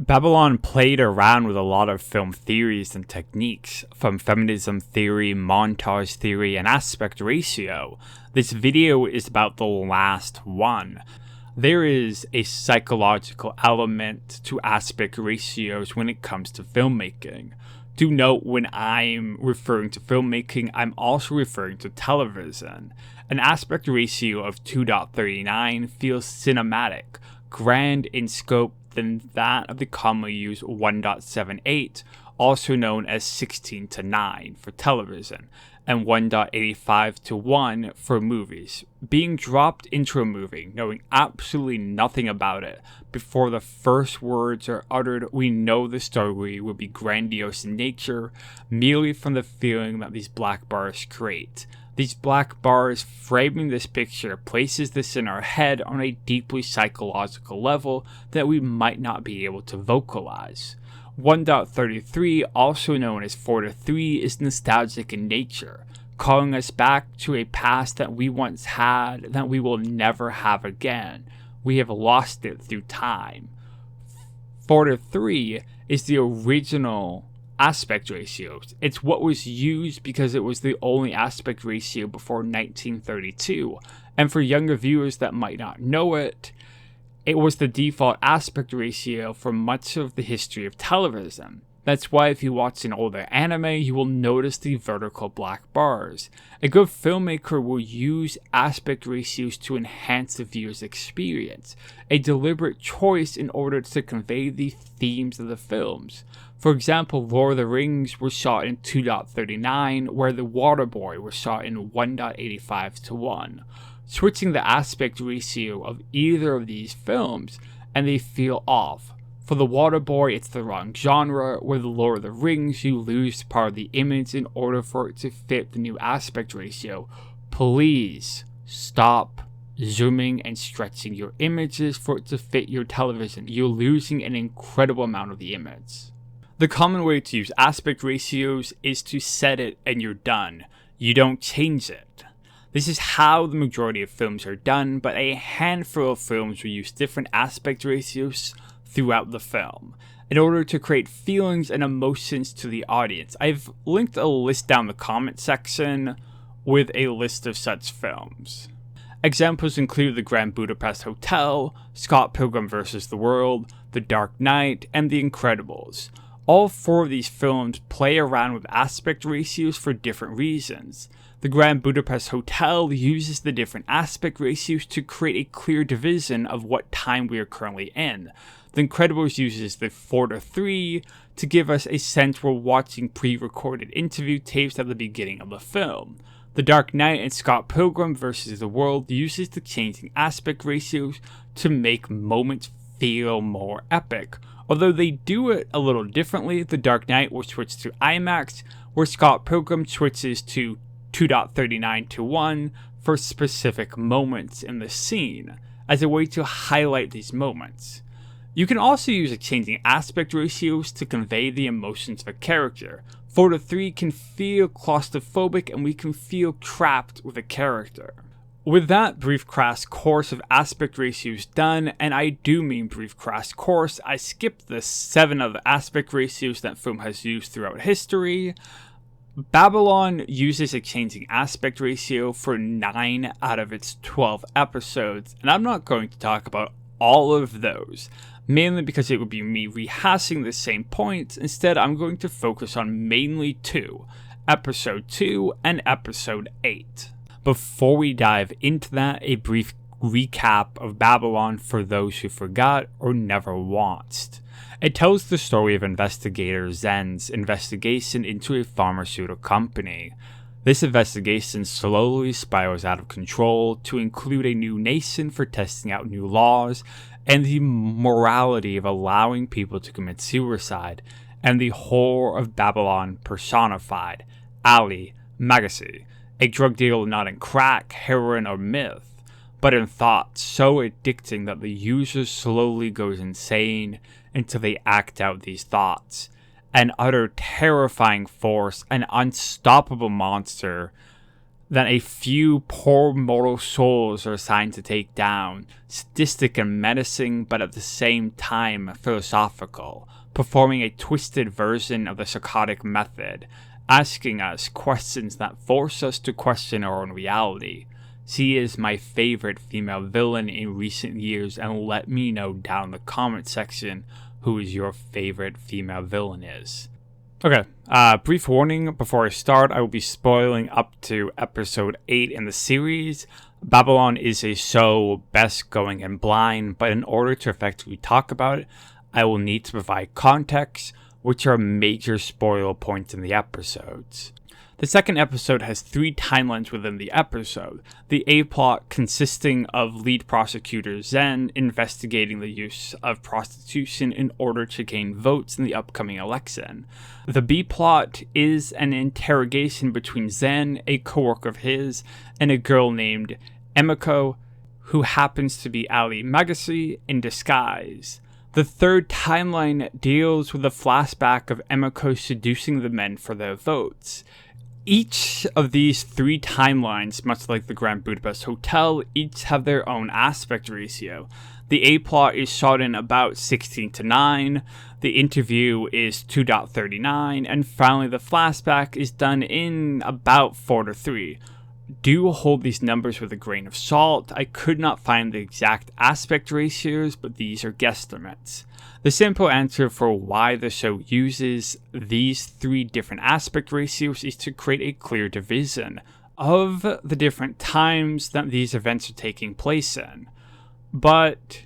Babylon played around with a lot of film theories and techniques, from feminism theory, montage theory, and aspect ratio. This video is about the last one. There is a psychological element to aspect ratios when it comes to filmmaking. Do note, when I'm referring to filmmaking, I'm also referring to television. An aspect ratio of 2.39 feels cinematic, grand in scope than that of the commonly used 1.78, also known as 16:9 for television, and 1.85:1 for movies. Being dropped into a movie, knowing absolutely nothing about it, before the first words are uttered, we know the story will be grandiose in nature, merely from the feeling that these black bars create. These black bars framing this picture places this in our head on a deeply psychological level that we might not be able to vocalize. 1.33, also known as 4:3, is nostalgic in nature, calling us back to a past that we once had that we will never have again. We have lost it through time. 4:3 is the original aspect ratios. It's what was used because it was the only aspect ratio before 1932. And for younger viewers that might not know it, it was the default aspect ratio for much of the history of television. That's why if you watch an older anime, you will notice the vertical black bars. A good filmmaker will use aspect ratios to enhance the viewer's experience, a deliberate choice in order to convey the themes of the films. For example, Lord of the Rings was shot in 2.39, where The Waterboy was shot in 1.85:1. Switching the aspect ratio of either of these films, and they feel off. For The Waterboy, it's the wrong genre, where The Lord of the Rings, you lose part of the image in order for it to fit the new aspect ratio. Please stop zooming and stretching your images for it to fit your television. You're losing an incredible amount of the image. The common way to use aspect ratios is to set it and you're done. You don't change it. This is how the majority of films are done, but a handful of films will use different aspect ratios throughout the film in order to create feelings and emotions to the audience. I've linked a list down the comment section with a list of such films. Examples include The Grand Budapest Hotel, Scott Pilgrim vs. the World, The Dark Knight, and The Incredibles. All four of these films play around with aspect ratios for different reasons. The Grand Budapest Hotel uses the different aspect ratios to create a clear division of what time we are currently in. The Incredibles uses the 4:3 to give us a sense we're watching pre-recorded interview tapes at the beginning of the film. The Dark Knight and Scott Pilgrim vs. the World uses the changing aspect ratios to make moments feel more epic. Although they do it a little differently, The Dark Knight will switch to IMAX, where Scott Pilgrim switches to 2.39:1 for specific moments in the scene, as a way to highlight these moments. You can also use changing aspect ratios to convey the emotions of a character. 4:3 can feel claustrophobic and we can feel trapped with a character. With that brief crash course of aspect ratios done, and I do mean brief crash course, I skipped the 7 other aspect ratios that film has used throughout history. Babylon uses a changing aspect ratio for 9 out of its 12 episodes, and I'm not going to talk about all of those, mainly because it would be me rehashing the same points. Instead, I'm going to focus on mainly 2, Episode 2 and Episode 8. Before we dive into that, a brief recap of Babylon for those who forgot or never watched. It tells the story of investigator Zen's investigation into a pharmaceutical company. This investigation slowly spirals out of control to include a new nation for testing out new laws and the morality of allowing people to commit suicide, and the horror of Babylon personified, Ali Magacy, a drug dealer not in crack, heroin, or meth, but in thoughts so addicting that the user slowly goes insane until they act out these thoughts. An utter terrifying force, an unstoppable monster that a few poor mortal souls are assigned to take down, sadistic and menacing, but at the same time philosophical, performing a twisted version of the psychotic method, asking us questions that force us to question our own reality. She is my favorite female villain in recent years, and let me know down in the comment section who is your favorite female villain is. Okay, brief warning before I start, I will be spoiling up to episode 8 in the series. Babylon is a show best going in blind, but in order to effectively talk about it, I will need to provide context, which are major spoiler points in the episodes. The second episode has 3 timelines within the episode. The A-plot consisting of lead prosecutor Zen investigating the use of prostitution in order to gain votes in the upcoming election. The B-plot is an interrogation between Zen, a coworker of his, and a girl named Emiko, who happens to be Ali Magasi in disguise. The third timeline deals with a flashback of Emiko seducing the men for their votes. Each of these 3 timelines, much like the Grand Budapest Hotel, each have their own aspect ratio. The A-plot is shot in about 16:9, the interview is 2.39, and finally the flashback is done in about 4:3. Do hold these numbers with a grain of salt. I could not find the exact aspect ratios, but these are guesstimates. The simple answer for why the show uses these 3 different aspect ratios is to create a clear division of the different times that these events are taking place in. But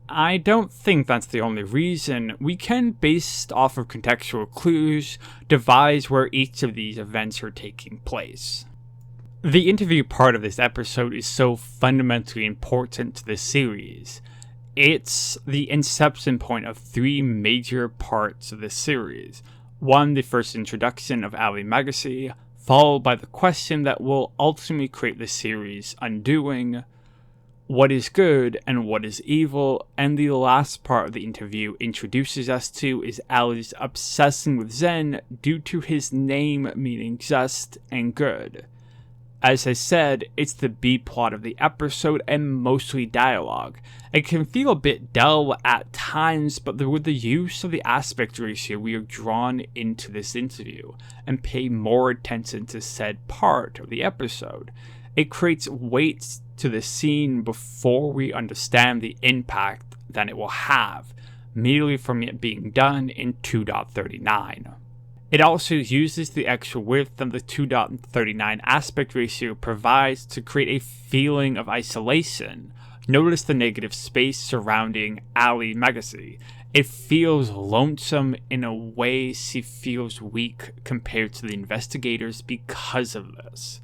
I don't think that's the only reason. We can, based off of contextual clues, devise where each of these events are taking place. The interview part of this episode is so fundamentally important to this series. It's the inception point of 3 major parts of this series. 1, the first introduction of Ali Magasi, followed by the question that will ultimately create the series' undoing, what is good and what is evil, and the last part of the interview introduces us to is Ali's obsession with Zen due to his name meaning just and good. As I said, it's the B-plot of the episode and mostly dialogue. It can feel a bit dull at times, but with the use of the aspect ratio, we are drawn into this interview and pay more attention to said part of the episode. It creates weight to the scene before we understand the impact that it will have, merely from it being done in 2.39. It also uses the extra width that the 2.39 aspect ratio provides to create a feeling of isolation. Notice the negative space surrounding Ali Magasi. It feels lonesome in a way she feels weak compared to the investigators because of this.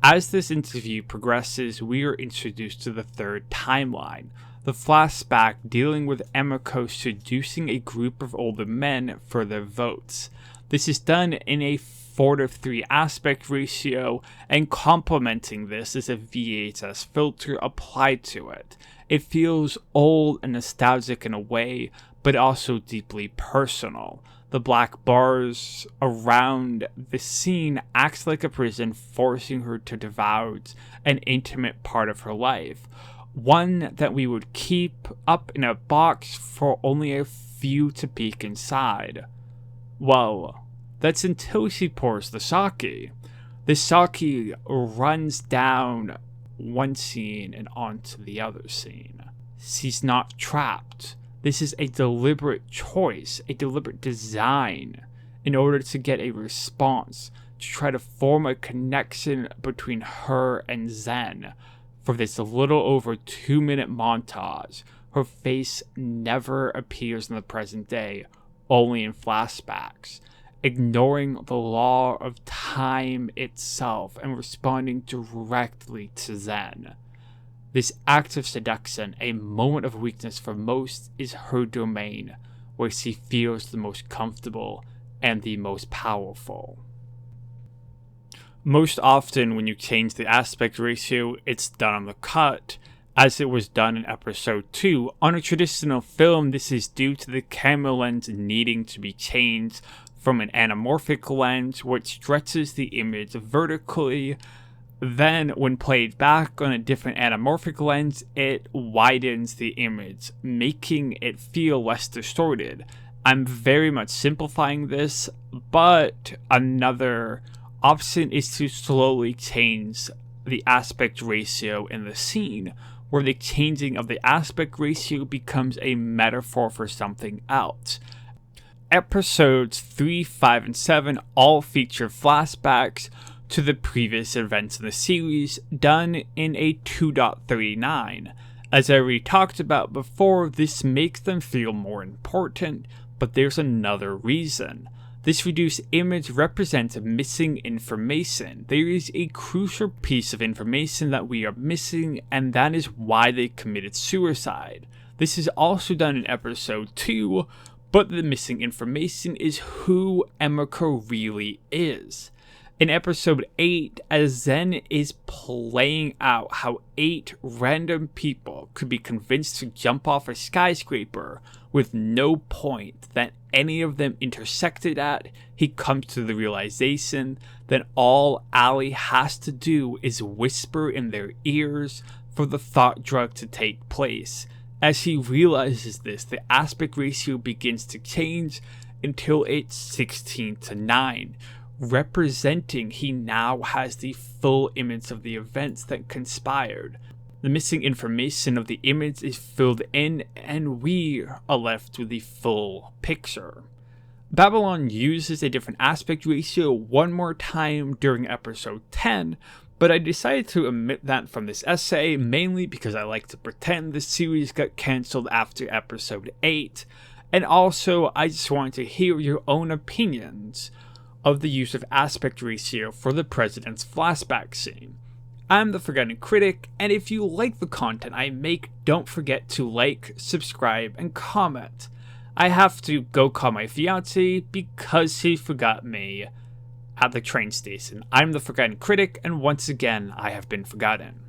As this interview progresses, we are introduced to the third timeline, the flashback dealing with Emiko seducing a group of older men for their votes. This is done in a 4:3 aspect ratio, and complementing this is a VHS filter applied to it. It feels old and nostalgic in a way, but also deeply personal. The black bars around the scene acts like a prison, forcing her to divulge an intimate part of her life. One that we would keep up in a box for only a few to peek inside. Well, that's until she pours the sake. The sake runs down one scene and onto the other scene. She's not trapped. This is a deliberate choice, a deliberate design, in order to get a response, to try to form a connection between her and Zen. For this little over 2-minute montage, her face never appears in the present day, only in flashbacks, ignoring the law of time itself and responding directly to Zen. This act of seduction, a moment of weakness for most, is her domain, where she feels the most comfortable and the most powerful. Most often when you change the aspect ratio, it's done on the cut, as it was done in episode 2. On a traditional film, this is due to the camera lens needing to be changed from an anamorphic lens, which stretches the image vertically, Then, when played back on a different anamorphic lens, it widens the image, making it feel less distorted. I'm very much simplifying this, but another option is to slowly change the aspect ratio in the scene, where the changing of the aspect ratio becomes a metaphor for something else. Episodes 3, 5, and 7 all feature flashbacks to the previous events in the series, done in a 2.39. As I already talked about before, this makes them feel more important, but there's another reason. This reduced image represents missing information. There is a crucial piece of information that we are missing, and that is why they committed suicide. This is also done in episode 2, but the missing information is who Emiko really is. In episode 8, as Zen is playing out how 8 random people could be convinced to jump off a skyscraper with no point that any of them intersected at, he comes to the realization that all Ali has to do is whisper in their ears for the thought drug to take place. As he realizes this, the aspect ratio begins to change until it's 16:9. Representing he now has the full image of the events that conspired. The missing information of the image is filled in, and we are left with the full picture. Babylon uses a different aspect ratio one more time during episode 10, but I decided to omit that from this essay, mainly because I like to pretend the series got cancelled after episode 8, and also I just wanted to hear your own opinions of the use of aspect ratio for the president's flashback scene. I'm the Forgotten Critic, and if you like the content I make, don't forget to like, subscribe, and comment. I have to go call my fiance because he forgot me at the train station. I'm the Forgotten Critic, and once again, I have been forgotten.